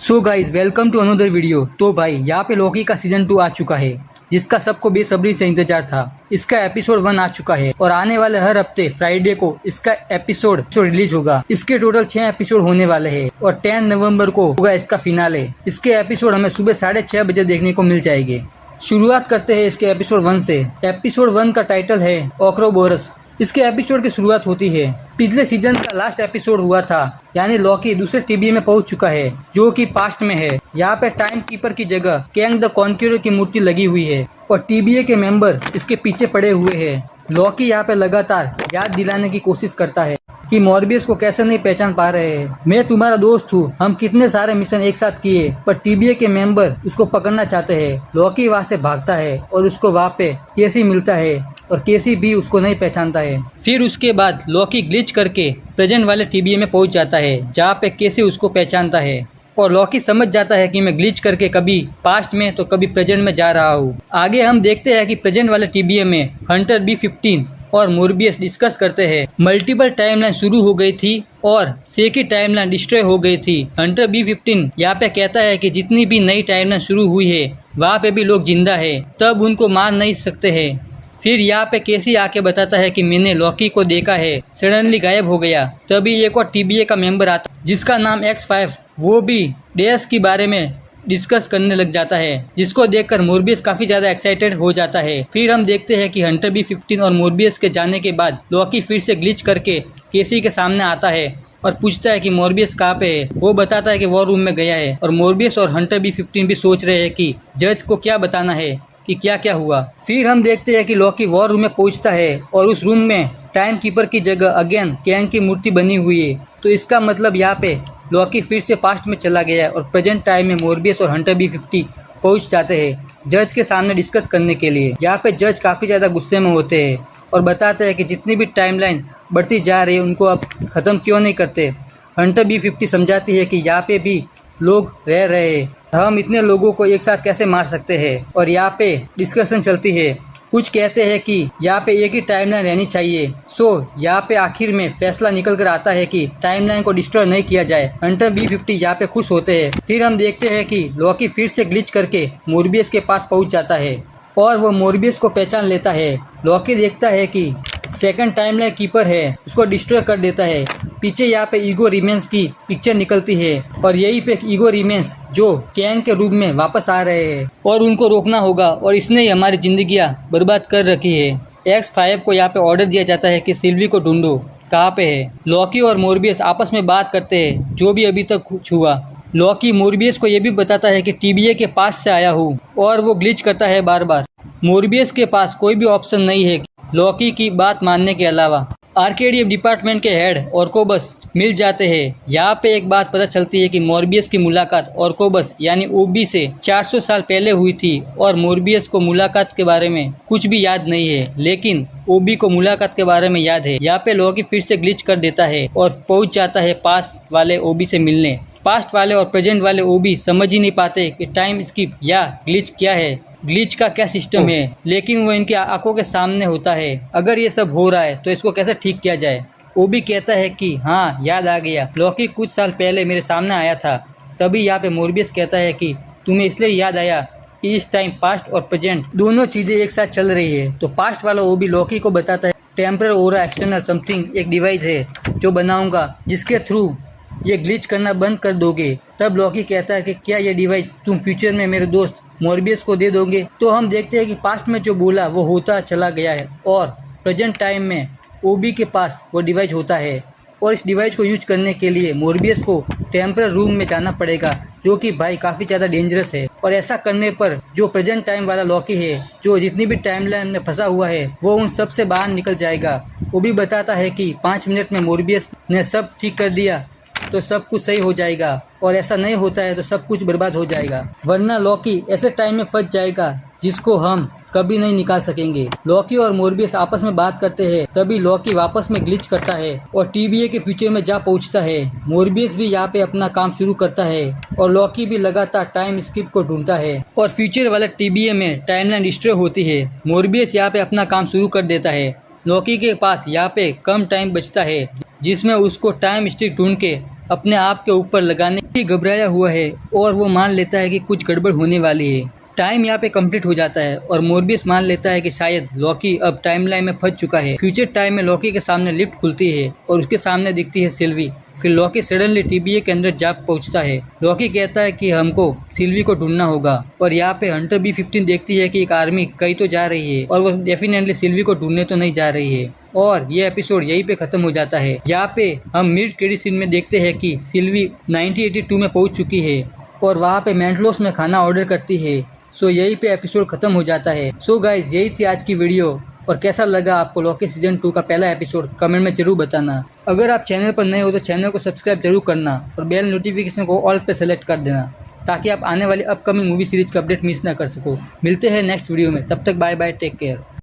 So guys welcome to another video. तो भाई यहाँ पे लॉकी का सीजन 2 आ चुका है जिसका सबको बेसब्री से इंतजार था। इसका एपिसोड 1 आ चुका है और आने वाले हर हफ्ते फ्राइडे को इसका एपिसोड रिलीज होगा। इसके टोटल 6 एपिसोड होने वाले हैं और 10 नवंबर को होगा इसका फिनाले। इसके एपिसोड हमें सुबह 6:30 बजे देखने को मिल जाएंगे। शुरुआत करते हैं इसके एपिसोड 1 से। एपिसोड 1 का टाइटल है ओक्रोबोरस। इसके एपिसोड की शुरुआत होती है पिछले सीजन का लास्ट एपिसोड हुआ था, यानी लॉकी दूसरे टीबीए में पहुंच चुका है जो कि पास्ट में है। यहाँ पे टाइम कीपर की जगह कैंग द कॉन्क्यूरर की मूर्ति लगी हुई है और टीबीए के मेंबर इसके पीछे पड़े हुए हैं। लॉकी यहाँ पे लगातार याद दिलाने की कोशिश करता है कि मॉर्बियस को कैसे नहीं पहचान पा रहे हैं। मैं तुम्हारा दोस्त हूँ, हम कितने सारे मिशन एक साथ किए, पर टीबीए के मेंबर उसको पकड़ना चाहते हैं। लॉकी वहाँ से भागता है और उसको वहाँ पे केसी मिलता है और केसी भी उसको नहीं पहचानता है। फिर उसके बाद लॉकी ग्लिच करके प्रेजेंट वाले टीबीए में पहुंच जाता है जहाँ पे केसी उसको पहचानता है और लॉकी समझ जाता है कि मैं ग्लिच करके कभी पास्ट में तो कभी प्रेजेंट में जा रहा हूँ। आगे हम देखते हैं कि प्रेजेंट वाले टीबीए में हंटर B-15 और मोर्बियस डिस्कस करते हैं। मल्टीपल टाइमलाइन शुरू हो गई थी और सेकी टाइमलाइन डिस्ट्रॉय हो गई थी। हंटर B-15 यहाँ पे कहता है कि जितनी भी नई टाइमलाइन शुरू हुई है वहाँ पे भी लोग जिंदा है, तब उनको मार नहीं सकते हैं। फिर यहाँ पे केसी आके बताता है कि मैंने लॉकी को देखा है, सडनली गायब हो गया। तभी एक और टीबीए का मेंबर आता जिसका नाम X5, वो भी डेस के बारे में डिस्कस करने लग जाता है, जिसको देखकर मोर्बियस काफी ज्यादा एक्साइटेड हो जाता है। फिर हम देखते हैं कि हंटर B-15 और मोर्बियस के जाने के बाद लॉकी फिर से ग्लिच करके केसी के सामने आता है और पूछता है कि मोर्बियस कहाँ पे है। वो बताता है कि वॉर रूम में गया है और मोर्बियस और हंटर B-15 भी सोच रहे हैं कि जज को क्या बताना है कि क्या क्या हुआ। फिर हम देखते हैं कि लॉकी वॉर रूम में पहुंचता है और उस रूम में टाइम कीपर की जगह अगेन कैंग की मूर्ति बनी हुई है। तो इसका मतलब यहाँ पे लॉकी फिर से पास्ट में चला गया है और प्रेजेंट टाइम में मोर्बियस और हंटर B-15 पहुंच जाते हैं जज के सामने डिस्कस करने के लिए। यहाँ पे जज काफी ज्यादा गुस्से में होते हैं और बताते हैं कि जितनी भी टाइमलाइन बढ़ती जा रही है उनको अब खत्म क्यों नहीं करते। हंटर B-15 समझाती है कि यहाँ पे भी लोग रह रहे हैं, हम इतने लोगों को एक साथ कैसे मार सकते हैं। और यहाँ पे डिस्कशन चलती है। कुछ कहते हैं कि यहाँ पे एक ही टाइमलाइन रहनी चाहिए। सो यहाँ पे आखिर में फैसला निकल कर आता है कि टाइमलाइन को डिस्ट्रॉय नहीं किया जाए। हंटर B-15 यहाँ पे खुश होते हैं। फिर हम देखते हैं कि लॉकी फिर से ग्लिच करके मोर्बियस के पास पहुंच जाता है और वो मोर्बियस को पहचान लेता है। लॉकी देखता है कि सेकंड टाइमलाइन कीपर है, उसको डिस्ट्रॉय कर देता है। पीछे यहाँ पे ईगो रिमेंस की पिक्चर निकलती है और यही पे ईगो रिमेंस जो कैंग के रूप में वापस आ रहे हैं और उनको रोकना होगा और इसने ही हमारी जिंदगियां बर्बाद कर रखी है। X5 को यहाँ पे ऑर्डर दिया जाता है कि सिल्वी को ढूंढो, कहाँ पे है। लॉकी और मोर्बियस आपस में बात करते हैं जो भी अभी तक कुछ हुआ। लॉकी मोर्बियस को ये भी बताता है कि टीबीए के पास से आया हूँ और वो ग्लिच करता है बार बार। मोर्बियस के पास कोई भी ऑप्शन नहीं है लॉकी की बात मानने के अलावा। आर्केडियम डिपार्टमेंट के हेड ऑर्कोबस मिल जाते हैं। यहाँ पे एक बात पता चलती है कि मोर्बियस की मुलाकात ऑर्कोबस यानी ओबी से 400 साल पहले हुई थी और मोर्बियस को मुलाकात के बारे में कुछ भी याद नहीं है, लेकिन ओबी को मुलाकात के बारे में याद है। यहाँ पे लॉकी फिर से ग्लिच कर देता है और पहुंच जाता है पास वाले ओबी से मिलने। पास्ट वाले और प्रेजेंट वाले ओबी समझ ही नहीं पाते कि टाइम स्किप या ग्लिच क्या है, ग्लिच का क्या सिस्टम है, लेकिन वो इनकी आंखों के सामने होता है। अगर ये सब हो रहा है तो इसको कैसे ठीक किया जाए। ओबी कहता है कि हाँ याद आ गया, लॉकी कुछ साल पहले मेरे सामने आया था। तभी यहाँ पे मोर्बियस कहता है कि तुम्हें इसलिए याद आया कि इस टाइम पास्ट और प्रेजेंट दोनों चीजें एक साथ चल रही है। तो पास्ट वाला ओबी लॉकी को बताता है टेम्परर ओरा एक्सटर्नल समथिंग एक डिवाइस है जो बनाऊंगा जिसके थ्रू ये ग्लिच करना बंद कर दोगे। तब लॉकी कहता है कि क्या ये डिवाइस तुम फ्यूचर में मेरे दोस्त मोर्बियस को दे दोगे। तो हम देखते हैं कि पास्ट में जो बोला वो होता चला गया है और प्रेजेंट टाइम में ओबी के पास वो डिवाइस होता है और इस डिवाइस को यूज करने के लिए मोर्बियस को टेम्परर रूम में जाना पड़ेगा जो कि भाई काफी ज्यादा डेंजरस है। और ऐसा करने पर जो प्रेजेंट टाइम वाला लॉकी है, जो जितनी भी टाइमलाइन में फंसा हुआ है, वो उन सब से बाहर निकल जाएगा। वो भी बताता है कि 5 मिनट में मोर्बियस ने सब ठीक कर दिया तो सब कुछ सही हो जाएगा और ऐसा नहीं होता है तो सब कुछ बर्बाद हो जाएगा, वरना लॉकी ऐसे टाइम में फंस जाएगा जिसको हम कभी नहीं निकाल सकेंगे। लॉकी और मोर्बियस आपस में बात करते हैं। तभी लॉकी वापस में ग्लिच करता है और टीबीए के फ्यूचर में जा पहुंचता है। मोर्बियस भी यहाँ पे अपना काम शुरू करता है और लॉकी भी लगातार टाइम स्किप को ढूंढता है और फ्यूचर वाले टीबीए में टाइमलाइन डिस्ट्रॉय होती है। मोर्बियस यहाँ पे अपना काम शुरू कर देता है। लॉकी के पास यहाँ पे कम टाइम बचता है जिसमें उसको टाइम स्टिक ढूंढ के अपने आप के ऊपर लगाने लॉकी घबराया हुआ है और वो मान लेता है कि कुछ गड़बड़ होने वाली है। टाइम यहाँ पे कंप्लीट हो जाता है और मोरबियस मान लेता है कि शायद लॉकी अब टाइमलाइन में फंस चुका है। फ्यूचर टाइम में लॉकी के सामने लिफ्ट खुलती है और उसके सामने दिखती है सिल्वी। फिर लॉकी सडनली टीबीए के अंदर जा पहुंचता है। लॉकी कहता है कि हमको सिल्वी को ढूंढना होगा और यहाँ पे हंटर B-15 देखती है कि एक आर्मी कहीं तो जा रही है और वो डेफिनेटली सिल्वी को ढूंढने तो नहीं जा रही है। और ये एपिसोड यहीं पे खत्म हो जाता है। यहाँ पे हम मिड क्रेडिट सीन में देखते हैं कि सिल्वी 1982 में पहुंच चुकी है और वहाँ पे मेंटलोस में खाना ऑर्डर करती है। सो यहीं पे एपिसोड खत्म हो जाता है। सो गाइज यही थी आज की वीडियो और कैसा लगा आपको लॉकी सीजन 2 का पहला एपिसोड कमेंट में जरूर बताना। अगर आप चैनल पर नए हो तो चैनल को सब्सक्राइब जरूर करना और बेल नोटिफिकेशन को ऑल पे सेलेक्ट कर देना ताकि आप आने वाली अपकमिंग मूवी सीरीज का अपडेट मिस ना कर सको। मिलते हैं नेक्स्ट वीडियो में, तब तक बाय बाय, टेक केयर।